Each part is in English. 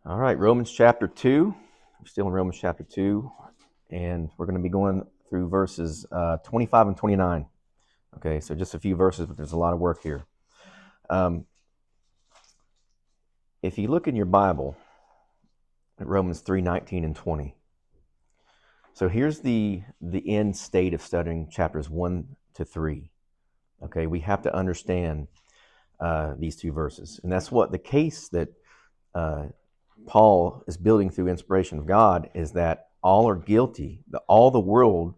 All right, Romans chapter 2. We're still in Romans chapter 2, and we're going to be going through verses 25 and 29. Okay, so just a few verses, but there's a lot of work here. If you look in your Bible at Romans 3, 19 and 20. So here's the end state of studying chapters 1 to 3. Okay, we have to understand these two verses. And that's what the case that Paul is building through inspiration of God is that all are guilty. All the world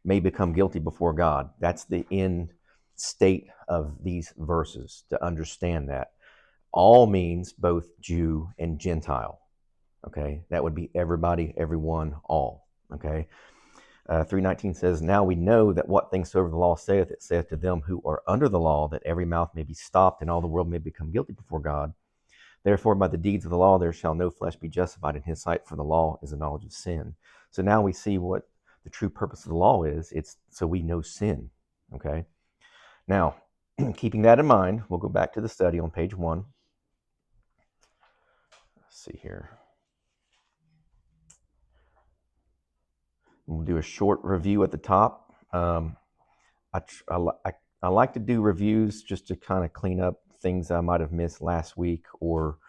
may become guilty before God. That's the end state of these verses, to understand that. All means both Jew and Gentile. Okay, that would be everybody, everyone, all. Okay, 3:19 says, "Now we know that what things soever the law saith, it saith to them who are under the law, that every mouth may be stopped, and all the world may become guilty before God. Therefore, by the deeds of the law, there shall no flesh be justified in his sight, for the law is the knowledge of sin." So now we see what the true purpose of the law is. It's so we know sin. Okay. Now, keeping that in mind, we'll go back to the study on page 1. Let's see here. We'll do a short review at the top. I like to do reviews just to kind of clean up things I might have missed last week or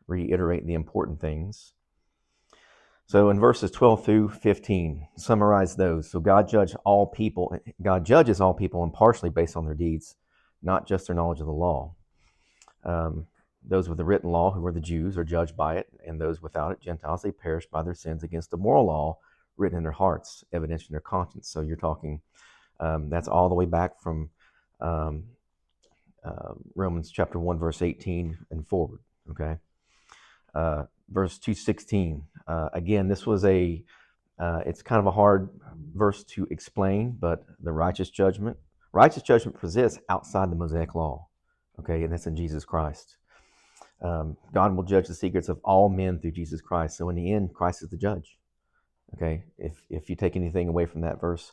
reiterate the important things. So in verses 12 through 15, summarize those. So God judges all people impartially based on their deeds, not just their knowledge of the law. Those with the written law, who are the Jews, are judged by it, and those without it, Gentiles, they perish by their sins against the moral law written in their hearts, evident in their conscience. So you're talking, that's all the way back from Romans chapter 1, verse 18 and forward. Okay. Verse 2:16. Again, this was it's kind of a hard verse to explain, but the righteous judgment exists outside the Mosaic Law. Okay, and that's in Jesus Christ. God will judge the secrets of all men through Jesus Christ. So in the end, Christ is the judge. Okay, if you take anything away from that verse,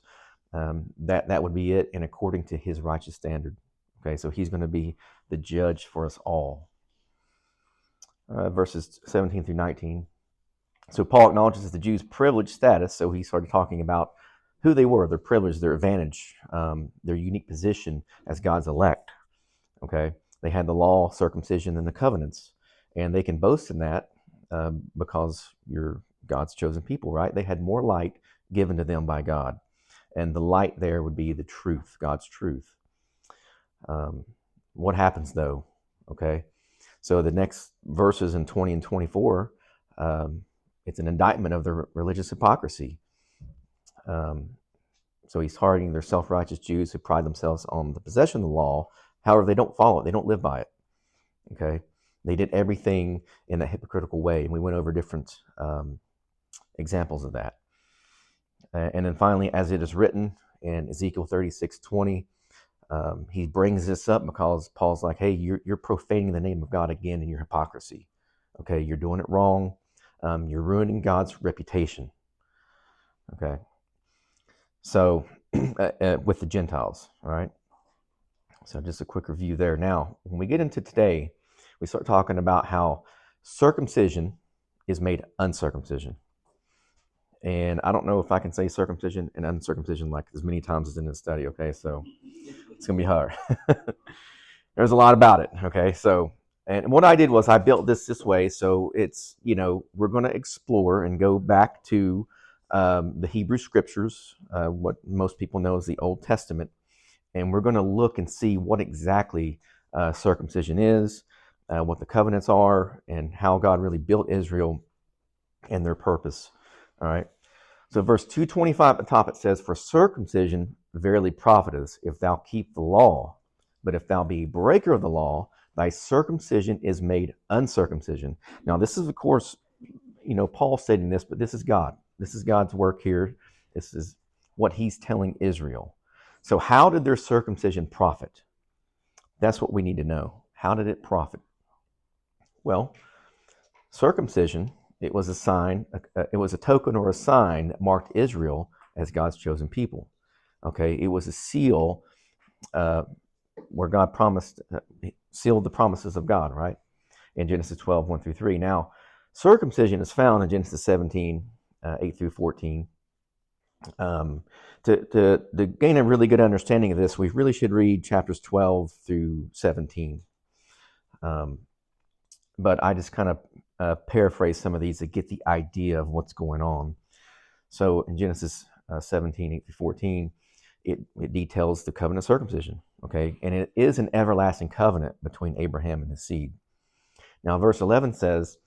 that would be it, and according to his righteous standard. Okay, so he's going to be the judge for us all. Verses 17 through 19. So Paul acknowledges the Jews' privileged status. So he started talking about who they were, their privilege, their advantage, their unique position as God's elect. Okay, they had the law, circumcision, and the covenants, and they can boast in that because you're God's chosen people, right? They had more light given to them by God, and the light there would be the truth, God's truth. What happens though? Okay, so the next verses in 20 and 24, it's an indictment of their religious hypocrisy. So he's targeting their self-righteous Jews who pride themselves on the possession of the law. However, they don't follow it. They don't live by it. Okay, they did everything in a hypocritical way, and we went over different examples of that. And then finally, as it is written in Ezekiel 36:20, he brings this up because Paul's like, hey, you're profaning the name of God again in your hypocrisy. Okay, you're doing it wrong. You're ruining God's reputation. Okay, so with the Gentiles, all right? So just a quick review there. Now, when we get into today, we start talking about how circumcision is made uncircumcision. And I don't know if I can say circumcision and uncircumcision like as many times as in this study, okay? So it's going to be hard. There's a lot about it, okay? So, and what I did was I built this way. So it's, we're going to explore and go back to the Hebrew scriptures, what most people know as the Old Testament. And we're going to look and see what exactly circumcision is, what the covenants are, and how God really built Israel and their purpose. All right. So verse 225 at the top, it says, "For circumcision verily profiteth, if thou keep the law. But if thou be a breaker of the law, thy circumcision is made uncircumcision." Now, this is, of course, Paul stating this, but this is God. This is God's work here. This is what he's telling Israel. So how did their circumcision profit? That's what we need to know. How did it profit? Well, circumcision, it was a sign, it was a token or a sign that marked Israel as God's chosen people. Okay, it was a seal where God promised, sealed the promises of God, right? in Genesis 12, 1 through 3. Now, circumcision is found in Genesis 17, 8 through 14. To gain a really good understanding of this, we really should read chapters 12 through 17. But I just kind of paraphrase some of these to get the idea of what's going on. So in Genesis 17, 8 through 14, it details the covenant of circumcision, okay? And it is an everlasting covenant between Abraham and his seed. Now, verse 11 says,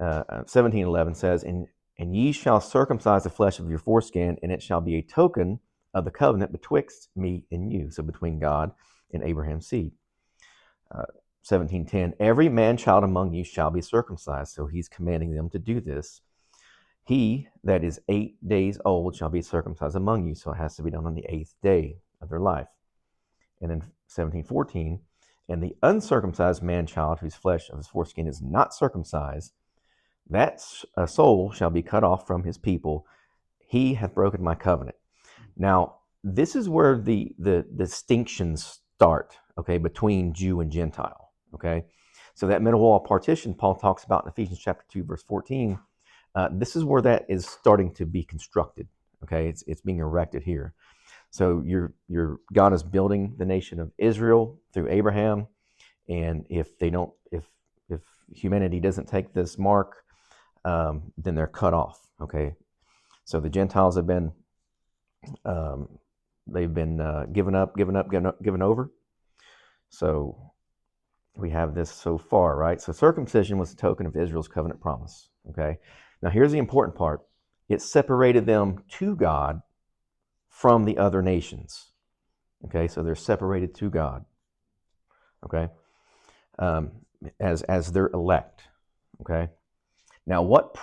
17:11 says, and ye shall circumcise the flesh of your foreskin, and it shall be a token of the covenant betwixt me and you. So between God and Abraham's seed. 17:10, every man child among you shall be circumcised. So he's commanding them to do this. He that is 8 days old shall be circumcised among you. So it has to be done on the 8th day of their life. And then 17:14, and the uncircumcised man child whose flesh of his foreskin is not circumcised, that soul shall be cut off from his people. He hath broken my covenant. Now, this is where the distinctions start, okay, between Jew and Gentile, okay? So that middle wall partition Paul talks about in Ephesians chapter 2, verse 14, this is where that is starting to be constructed, okay? It's being erected here. So your God is building the nation of Israel through Abraham, and if humanity doesn't take this mark, then they're cut off. Okay, so the Gentiles have been given over. So we have this so far, right? So circumcision was a token of Israel's covenant promise. Okay, now here's the important part: it separated them to God from the other nations. Okay, so they're separated to God. Okay, as their elect. Okay. Now, what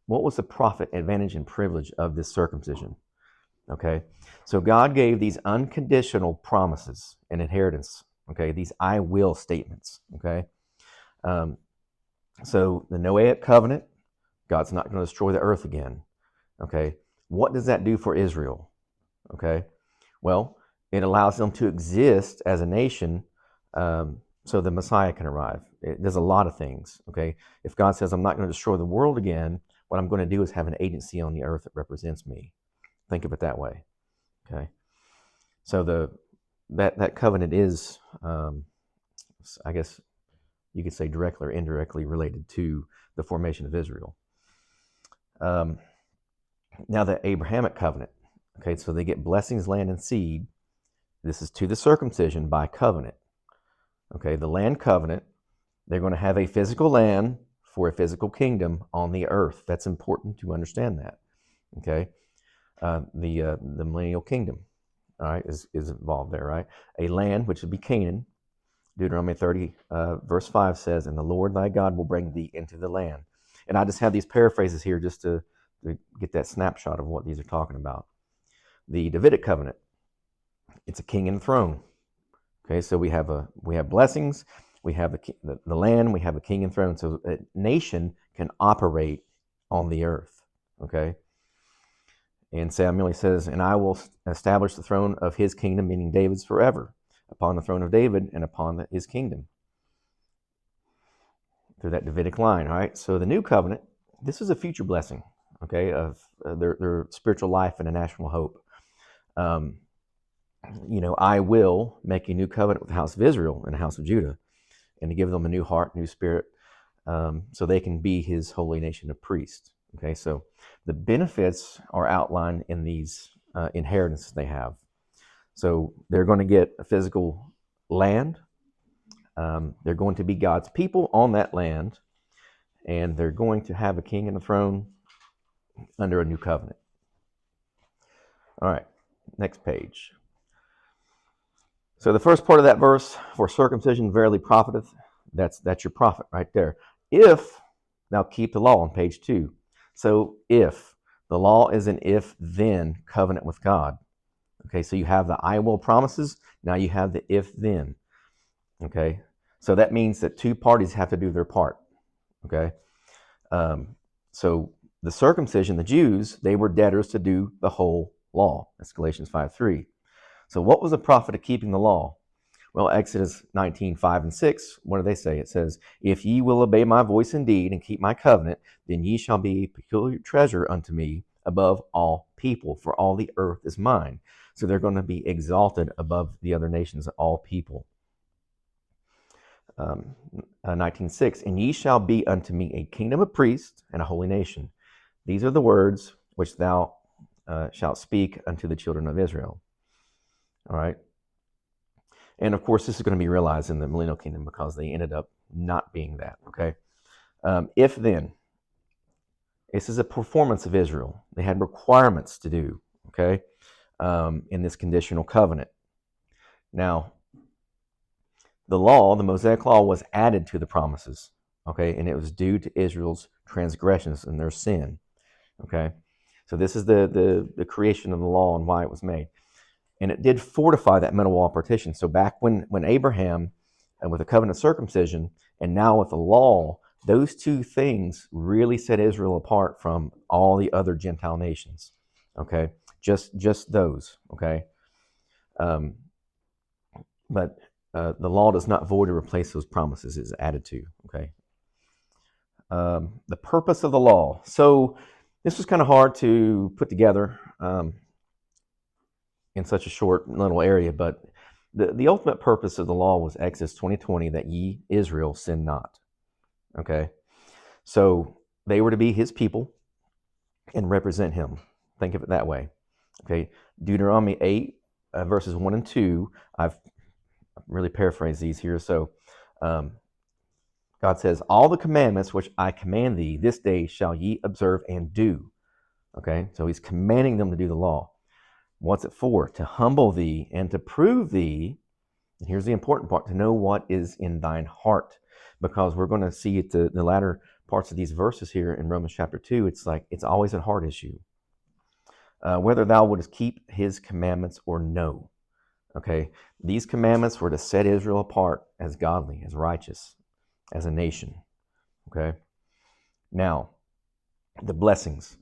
was the profit, advantage, and privilege of this circumcision? Okay, so God gave these unconditional promises and inheritance. Okay, these I will statements. Okay, so the Noahic covenant, God's not going to destroy the earth again. Okay, what does that do for Israel? Okay, well, it allows them to exist as a nation. So the Messiah can arrive. It does a lot of things, okay? If God says, I'm not going to destroy the world again, what I'm going to do is have an agency on the earth that represents me. Think of it that way, okay? So that covenant is, I guess you could say directly or indirectly related to the formation of Israel. Now the Abrahamic covenant, okay, so they get blessings, land, and seed. This is to the circumcision by covenant. Okay, the land covenant, they're going to have a physical land for a physical kingdom on the earth. That's important to understand that. Okay, the millennial kingdom, all right, is involved there, right? A land which would be Canaan. Deuteronomy 30, verse 5 says, and the Lord thy God will bring thee into the land. And I just have these paraphrases here just to get that snapshot of what these are talking about. The Davidic covenant, it's a king and throne. Okay, so we have blessings, we have the land, we have a king and throne. So a nation can operate on the earth. Okay, and Samuel says, and I will establish the throne of his kingdom, meaning David's, forever, upon the throne of David and upon his kingdom. Through that Davidic line, all right? So the new covenant, this is a future blessing, okay, of their spiritual life and a national hope. I will make a new covenant with the house of Israel and the house of Judah, and to give them a new heart, new spirit, so they can be his holy nation of priests. Okay, so the benefits are outlined in these inheritances they have. So they're going to get a physical land. They're going to be God's people on that land, and they're going to have a king and a throne under a new covenant. All right, next page. So the first part of that verse, for circumcision verily profiteth, that's your profit right there. If thou keep the law on page 2. So if the law is an if-then covenant with God. Okay, so you have the I will promises, now you have the if-then. Okay, so that means that two parties have to do their part. Okay, so the circumcision, the Jews, they were debtors to do the whole law. That's Galatians 5:3. So what was the profit of keeping the law? Well, Exodus 19:5 and 6, what do they say? It says, if ye will obey my voice indeed and keep my covenant, then ye shall be a peculiar treasure unto me above all people, for all the earth is mine. So they're going to be exalted above the other nations, all people. 19:6, and ye shall be unto me a kingdom of priests and a holy nation. These are the words which thou shalt speak unto the children of Israel. All right. And of course, this is going to be realized in the millennial kingdom because they ended up not being that. Okay. If then, this is a performance of Israel. They had requirements to do. Okay. In this conditional covenant. Now, the law, the Mosaic Law, was added to the promises. Okay. And it was due to Israel's transgressions and their sin. Okay. So this is the creation of the law and why it was made. And it did fortify that middle wall partition. So back when Abraham, with the covenant of circumcision, and now with the law, those two things really set Israel apart from all the other Gentile nations. Okay, just those. Okay, but the law does not void or replace those promises; it's added to. Okay, the purpose of the law. So this was kind of hard to put together. In such a short little area, but the ultimate purpose of the law was Exodus 20:20, that ye, Israel, sin not. Okay? So they were to be his people and represent him. Think of it that way. Okay? Deuteronomy 8, verses 1 and 2, I've really paraphrased these here. So God says, all the commandments which I command thee this day shall ye observe and do. Okay? So he's commanding them to do the law. What's it for? To humble thee and to prove thee, and here's the important part, to know what is in thine heart. Because we're going to see at the latter parts of these verses here in Romans chapter 2, it's like it's always a heart issue. Whether thou wouldest keep his commandments or no. Okay, these commandments were to set Israel apart as godly, as righteous, as a nation. Okay, now the blessings.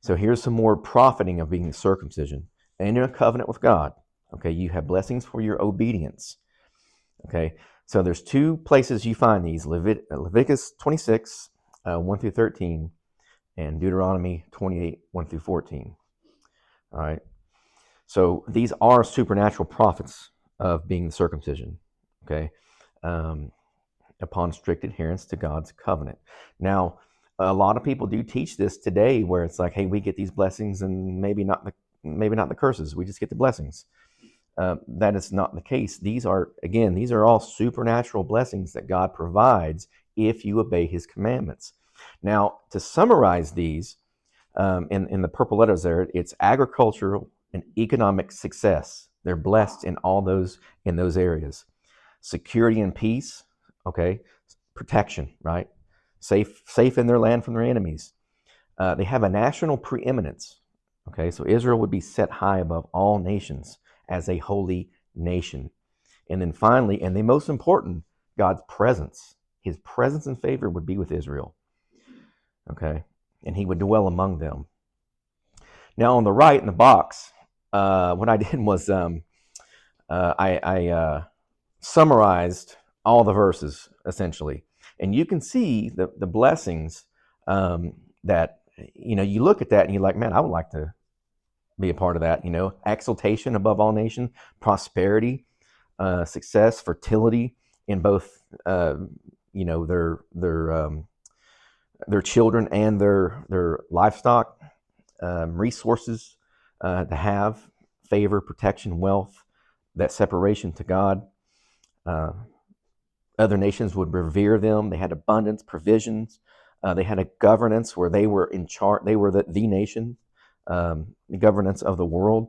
So here's some more profiting of being circumcision. And in a covenant with God. Okay, you have blessings for your obedience. Okay, so there's two places you find these: Leviticus 26, 1 through 13, and Deuteronomy 28, 1 through 14. All right, so these are supernatural profits of being the circumcision. Okay, upon strict adherence to God's covenant. Now, a lot of people do teach this today, where it's like, hey, we get these blessings and maybe not the curses. We just get the blessings. That is not the case. These are all supernatural blessings that God provides if you obey his commandments. Now, to summarize these, in the purple letters there, it's agricultural and economic success. They're blessed in those areas. Security and peace, okay? Protection, right? Safe in their land from their enemies. They have a national preeminence. Okay, so Israel would be set high above all nations as a holy nation. And then finally, and the most important, God's presence. His presence and favor would be with Israel. Okay, and he would dwell among them. Now on the right in the box, what I did was I summarized all the verses essentially. And you can see the blessings that, you look at that and you're like, man, I would like to be a part of that. Exaltation above all nations, prosperity, success, fertility in both, their children and their livestock, resources to have, favor, protection, wealth, that separation to God. Other nations would revere them. They had abundance, provisions. They had a governance where they were in charge. They were the nation, the governance of the world,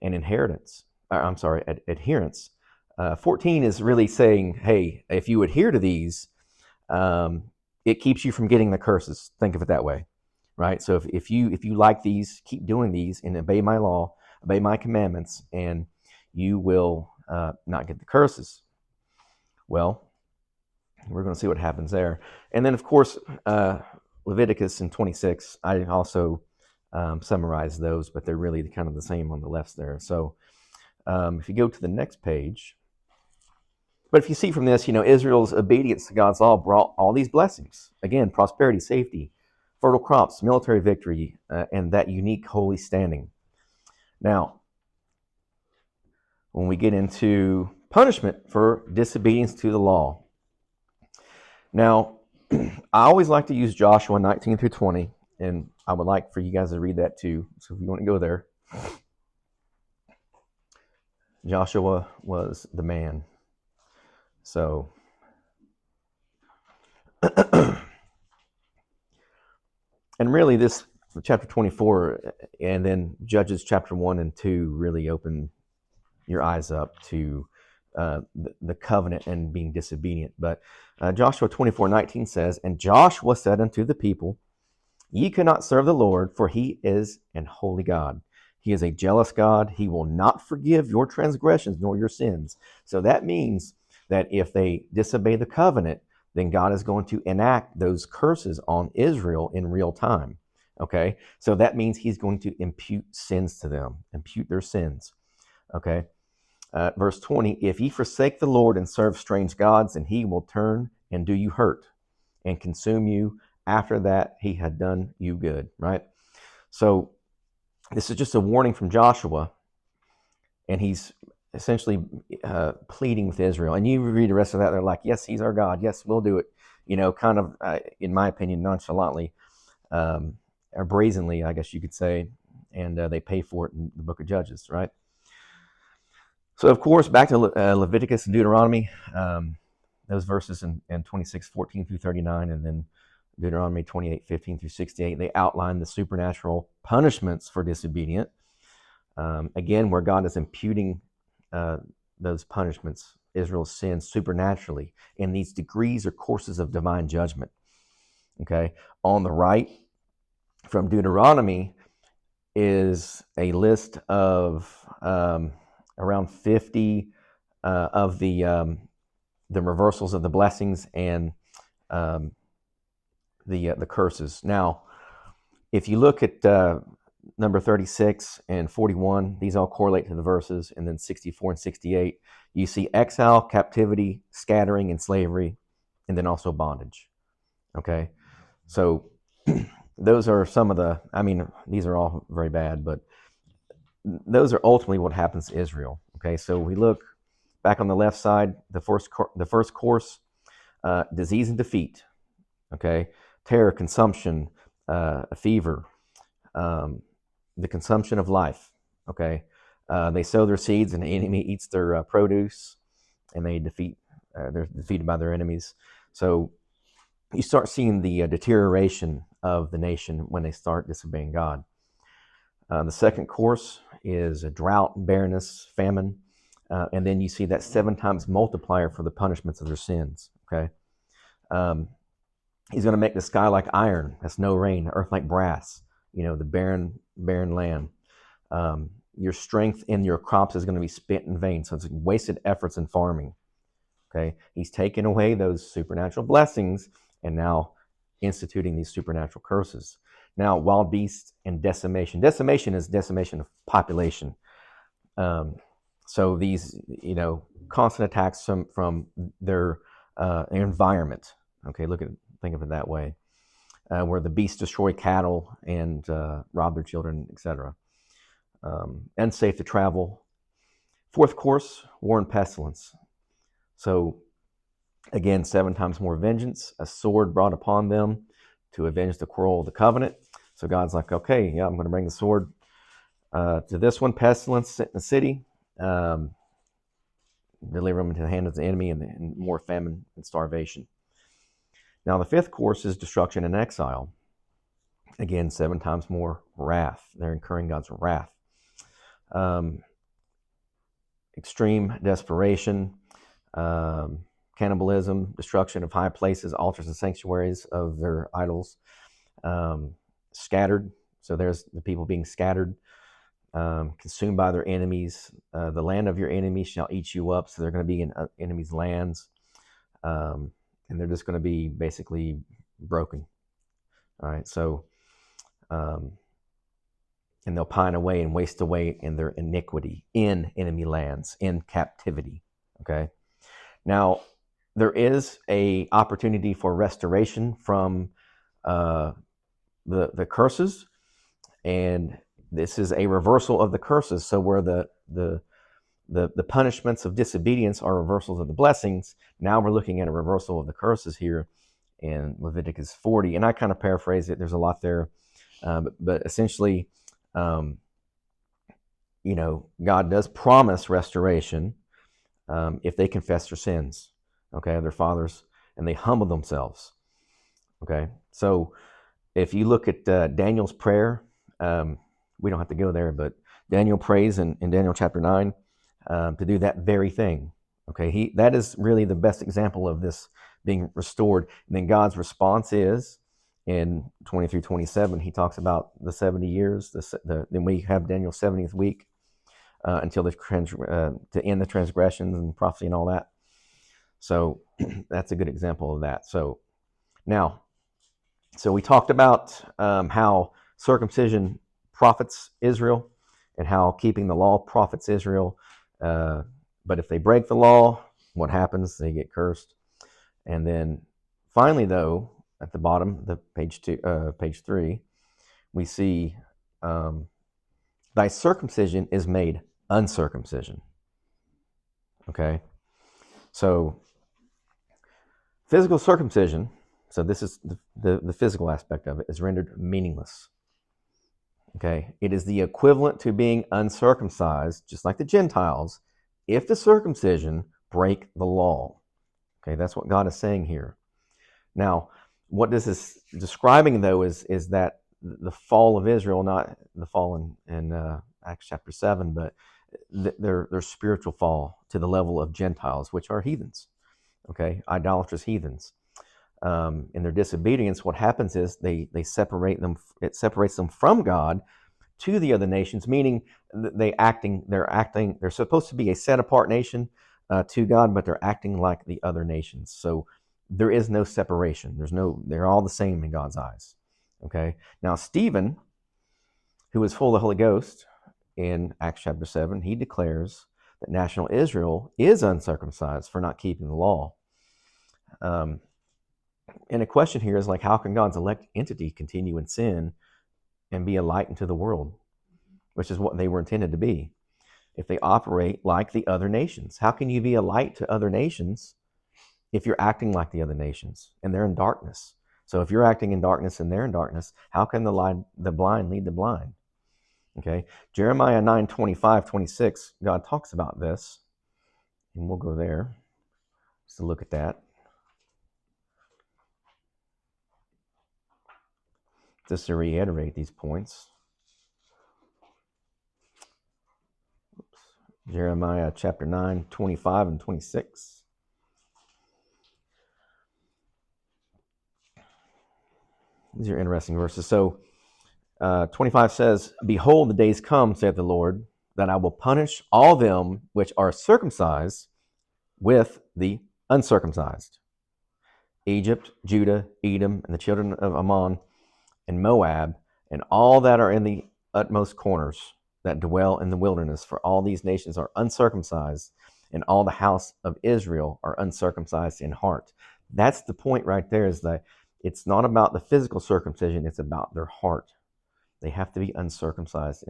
and adherence. 14 is really saying, hey, if you adhere to these, it keeps you from getting the curses. Think of it that way, right? So if you like these, keep doing these and obey my law, obey my commandments, and you will not get the curses. Well, we're going to see what happens there. And then, of course, Leviticus and 26, I also summarize those, but they're really kind of the same on the left there. So if you go to the next page, But if you see from this, Israel's obedience to God's law brought all these blessings. Again, prosperity, safety, fertile crops, military victory, and that unique holy standing. Now, when we get into punishment for disobedience to the law. Now, I always like to use Joshua 19 through 20, and I would like for you guys to read that too. So if you want to go there. Joshua was the man. So, and really this chapter 24 and then Judges chapter 1 and 2 really open your eyes up to the covenant and being disobedient. But Joshua 24:19 says, "And Joshua said unto the people, Ye cannot serve the Lord, for he is an holy God. He is a jealous God. He will not forgive your transgressions nor your sins." So that means that if they disobey the covenant, then God is going to enact those curses on Israel in real time. Okay? So that means he's going to impute sins to them, impute their sins. Okay? Verse 20, "If ye forsake the Lord and serve strange gods, then he will turn and do you hurt and consume you after that he had done you good." Right? So this is just a warning from Joshua, and he's essentially pleading with Israel. And you read the rest of that, they're like, yes, he's our God. Yes, we'll do it. Kind of, in my opinion, nonchalantly, or brazenly, I guess you could say. And they pay for it in the book of Judges, right? So, of course, back to Leviticus and Deuteronomy, those verses in 26:14 through 39, and then Deuteronomy 28:15 through 68, they outline the supernatural punishments for disobedient. Again, where God is imputing those punishments, Israel's sins, supernaturally, in these degrees or courses of divine judgment. Okay, on the right from Deuteronomy is a list of around 50 of the reversals of the blessings and the curses. Now, if you look at number 36 and 41, these all correlate to the verses, and then 64 and 68, you see exile, captivity, scattering, and slavery, and then also bondage. Okay, so those are some of the, these are all very bad, but those are ultimately what happens to Israel. Okay, so we look back on the left side, the first course, disease and defeat. Okay, terror, consumption, a fever, the consumption of life. Okay, they sow their seeds, and the enemy eats their produce, and they're defeated by their enemies. So you start seeing the deterioration of the nation when they start disobeying God. The second course is a drought, barrenness, famine, and then you see that 7 times multiplier for the punishments of their sins. Okay, he's going to make the sky like iron, that's no rain, the earth like brass. The barren land. Your strength in your crops is going to be spent in vain. So it's wasted efforts in farming. Okay, he's taken away those supernatural blessings and now instituting these supernatural curses. Now, wild beasts and decimation. Decimation is decimation of population. So these, constant attacks from their environment. Okay, think of it that way. Where the beasts destroy cattle and rob their children, etc. Unsafe to travel. Fourth course, war and pestilence. So, again, 7 times more vengeance, a sword brought upon them to avenge the quarrel of the covenant. So God's like, okay, yeah, I'm going to bring the sword to this one, pestilence in the city, deliver them into the hand of the enemy, and more famine and starvation. Now, the 5th course is destruction and exile. Again, 7 times more wrath. They're incurring God's wrath. Extreme desperation, cannibalism, destruction of high places, altars, and sanctuaries of their idols. Scattered. So there's the people being scattered. Consumed by their enemies. The land of your enemies shall eat you up. So they're going to be in enemies' lands. And they're just going to be basically broken. All right, so, and they'll pine away and waste away in their iniquity, in enemy lands, in captivity. Okay. Now, there is a opportunity for restoration from the curses, and this is a reversal of the curses. So where the punishments of disobedience are reversals of the blessings, now we're looking at a reversal of the curses here in Leviticus 40. And I kind of paraphrase it. There's a lot there, but essentially, God does promise restoration if they confess their sins, okay, of their fathers, and they humble themselves, okay. So if you look at Daniel's prayer, we don't have to go there, but Daniel prays in Daniel chapter 9 to do that very thing, okay. That is really the best example of this being restored. And then God's response is in 20 through 27, he talks about the 70 years, then we have Daniel's 70th week, until to end the transgressions and prophecy and all that. So that's a good example of that. So we talked about how circumcision profits Israel and how keeping the law profits Israel. But if they break the law, what happens? They get cursed. And then finally, though, at the bottom, page 3, we see thy circumcision is made uncircumcision. Okay, so physical circumcision, so this is the physical aspect of it, is rendered meaningless. Okay, it is the equivalent to being uncircumcised, just like the Gentiles, if the circumcision break the law. Okay, that's what God is saying here. Now, what this is describing, though, is that the fall of Israel, not the fall in Acts chapter 7, but their spiritual fall to the level of Gentiles, which are heathens, okay, idolatrous heathens. In their disobedience, what happens is they separate them. It separates them from God to the other nations, meaning they're supposed to be a set apart nation to God, but they're acting like the other nations. So there is no separation. They're all the same in God's eyes. Okay. Now Stephen, who was full of the Holy Ghost, in Acts chapter 7, he declares that national Israel is uncircumcised for not keeping the law. And the question here is, like, how can God's elect entity continue in sin and be a light into the world, which is what they were intended to be, if they operate like the other nations? How can you be a light to other nations if you're acting like the other nations and they're in darkness? So if you're acting in darkness and they're in darkness, how can the blind lead the blind? Okay, Jeremiah 9, 25, 26, God talks about this, and we'll go there just to look at that. Just to reiterate these points. Jeremiah chapter 9, 25 and 26. These are interesting verses. So 25 says, behold, the days come, saith the Lord, that I will punish all them which are circumcised with the uncircumcised. Egypt, Judah, Edom, and the children of Ammon, and Moab, and all that are in the utmost corners that dwell in the wilderness. For all these nations are uncircumcised, and all the house of Israel are uncircumcised in heart. That's the point right there, is that it's not about the physical circumcision, it's about their heart. They have to be uncircumcised,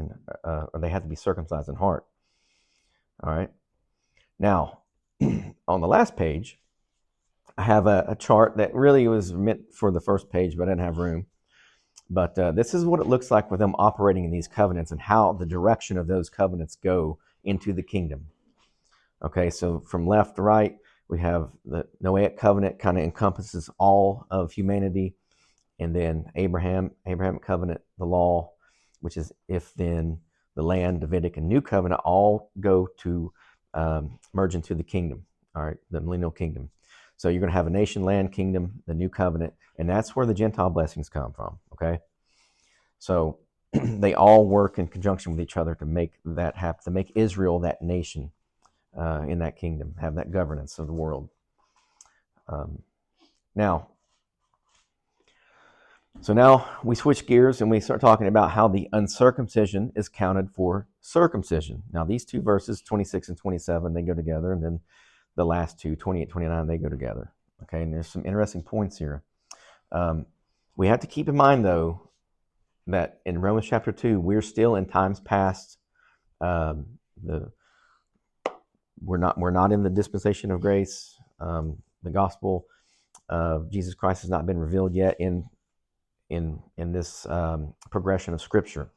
or they have to be circumcised in heart. All right. Now, on the last page, I have a chart that really was meant for the first page, but I didn't have room. But this is what it looks like with them operating in these covenants and how the direction of those covenants go into the kingdom. Okay, so from left to right, we have the Noahic covenant, kind of encompasses all of humanity. And then Abraham covenant, the law, which is if then, the land, Davidic, and new covenant all go to merge into the kingdom, all right, the millennial kingdom. So you're going to have a nation, land, kingdom, the new covenant, and that's where the Gentile blessings come from, okay? So they all work in conjunction with each other to make that happen, to make Israel that nation in that kingdom, have that governance of the world. So now we switch gears and we start talking about how the uncircumcision is counted for circumcision. Now these two verses, 26 and 27, they go together, and then the last two, 28, 29, they go together. Okay, and there's some interesting points here. We have to keep in mind, though, that in Romans chapter 2, we're still in times past. We're not in the dispensation of grace. The gospel of Jesus Christ has not been revealed yet in this progression of Scripture.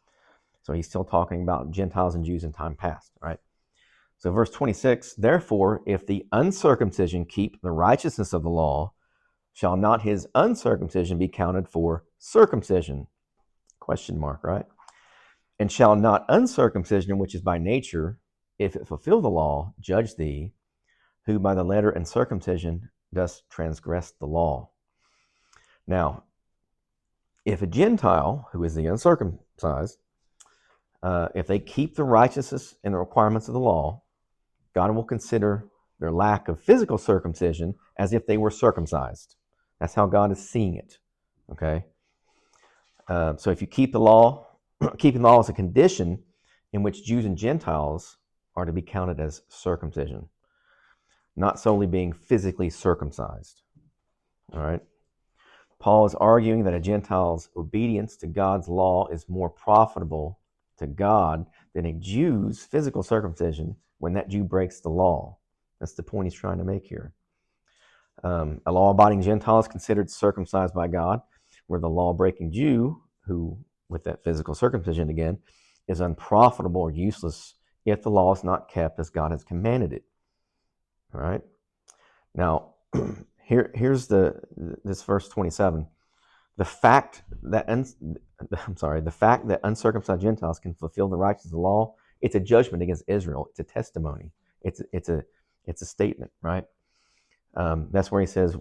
So he's still talking about Gentiles and Jews in time past, right? So verse 26, therefore, if the uncircumcision keep the righteousness of the law, shall not his uncircumcision be counted for circumcision? Question mark, right? And shall not uncircumcision, which is by nature, if it fulfill the law, judge thee, who by the letter and circumcision dost transgress the law? Now, if a Gentile, who is the uncircumcised, if they keep the righteousness and the requirements of the law, God will consider their lack of physical circumcision as if they were circumcised. That's how God is seeing it. Okay? So if you keep the law, keeping the law is a condition in which Jews and Gentiles are to be counted as circumcision, not solely being physically circumcised. All right? Paul is arguing that a Gentile's obedience to God's law is more profitable to God than a Jew's physical circumcision when that Jew breaks the law. That's the point he's trying to make here. A law-abiding Gentile is considered circumcised by God, where the law-breaking Jew, who, with that physical circumcision again, is unprofitable or useless if the law is not kept as God has commanded it. All right? Now, here's this verse 27. The fact that uncircumcised Gentiles can fulfill the righteousness of the law, it's a judgment against Israel. It's a testimony. It's a statement, right? That's where he says,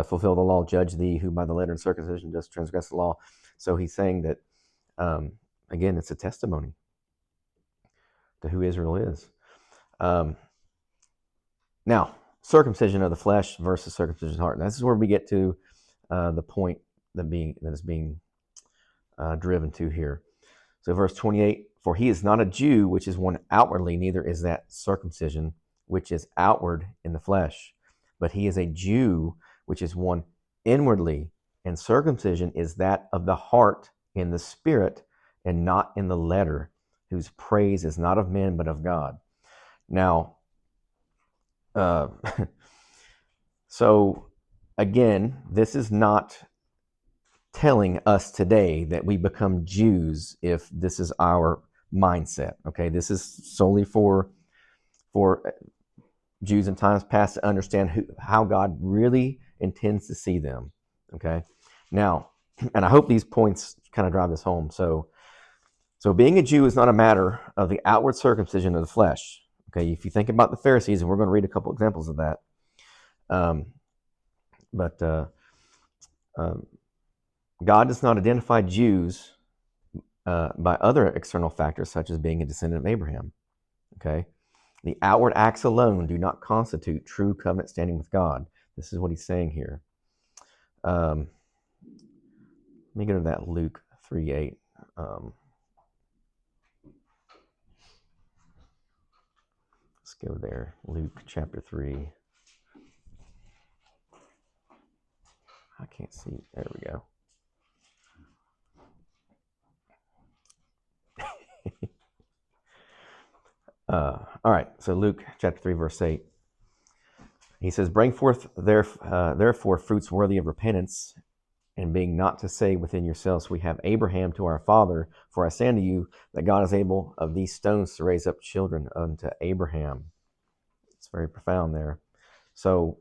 fulfill the law, judge thee, who by the letter and circumcision does transgress the law. So he's saying that, again, it's a testimony to who Israel is. Now, circumcision of the flesh versus circumcision of the heart. Now, this is where we get to the point that is being driven to here. So verse 28, for he is not a Jew, which is one outwardly, neither is that circumcision, which is outward in the flesh. But he is a Jew, which is one inwardly, and circumcision is that of the heart in the spirit and not in the letter, whose praise is not of men but of God. Now, so again, this is not telling us today that we become Jews if this is our mindset. Okay, this is solely for Jews in times past to understand how God really intends to see them. Okay, now, and I hope these points kind of drive this home. So being a Jew is not a matter of the outward circumcision of the flesh. Okay, if you think about the Pharisees, and we're going to read a couple examples of that. God does not identify Jews by other external factors, such as being a descendant of Abraham. Okay, the outward acts alone do not constitute true covenant standing with God. This is what he's saying here. Let me go to that Luke 3:8. Let's go there. Luke chapter 3. I can't see. There we go. All right, so Luke chapter 3, verse 8. He says, bring forth therefore fruits worthy of repentance, and being not to say within yourselves, we have Abraham to our father, for I say unto you that God is able of these stones to raise up children unto Abraham. It's very profound there. So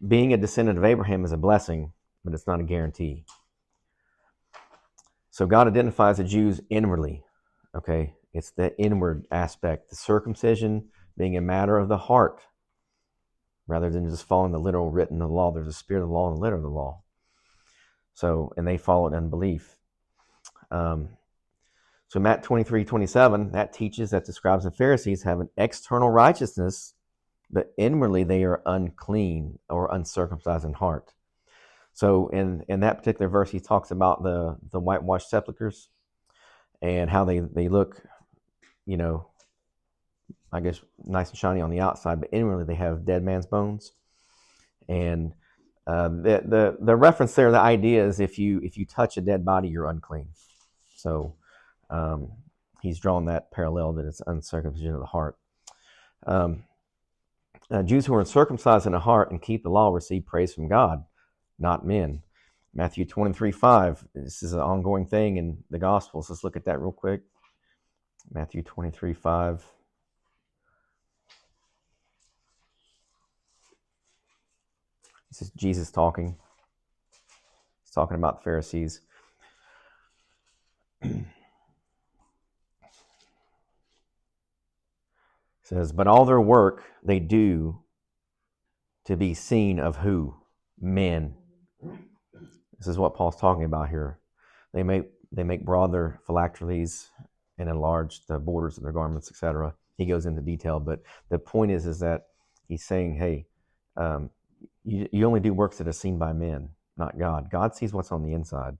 being a descendant of Abraham is a blessing, but it's not a guarantee. So God identifies the Jews inwardly. Okay, it's the inward aspect, the circumcision being a matter of the heart, rather than just following the literal written of the law. There's a spirit of the law and the letter of the law. So, and they followed unbelief. So Matt 23:27, that teaches that the scribes and Pharisees have an external righteousness, but inwardly they are unclean or uncircumcised in heart. So in that particular verse, he talks about the whitewashed sepulchres and how they look, I guess, nice and shiny on the outside, but inwardly they have dead man's bones. And the reference there, the idea is if you touch a dead body, you're unclean. So he's drawn that parallel that it's uncircumcision of the heart. Jews who are circumcised in the heart and keep the law receive praise from God, not men. Matthew 23:5. This is an ongoing thing in the Gospels. Let's look at that real quick. Matthew 23:5. This is Jesus talking. He's talking about the Pharisees. It says, but all their work they do to be seen of who? Men. This is what Paul's talking about here. They make broad their phylacteries and enlarge the borders of their garments, etc. He goes into detail, but the point is that he's saying, hey, you only do works that are seen by men, not God. God sees what's on the inside.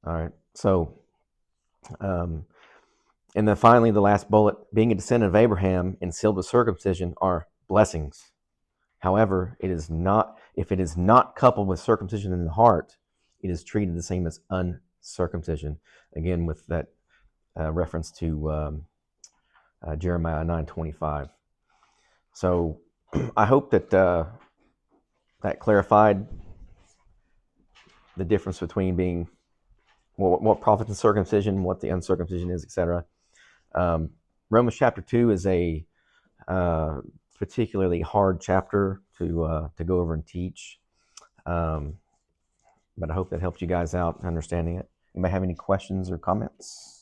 All right, so, and then finally, the last bullet, being a descendant of Abraham and sealed with circumcision are blessings. However, if it is not coupled with circumcision in the heart, it is treated the same as uncircumcision. Again, with that reference to Jeremiah 9:25. So I hope that that clarified the difference between being what profits in circumcision, what the uncircumcision is, etc. Romans chapter 2 is a particularly hard chapter to go over and teach, but I hope that helped you guys out understanding it. Anybody have any questions or comments?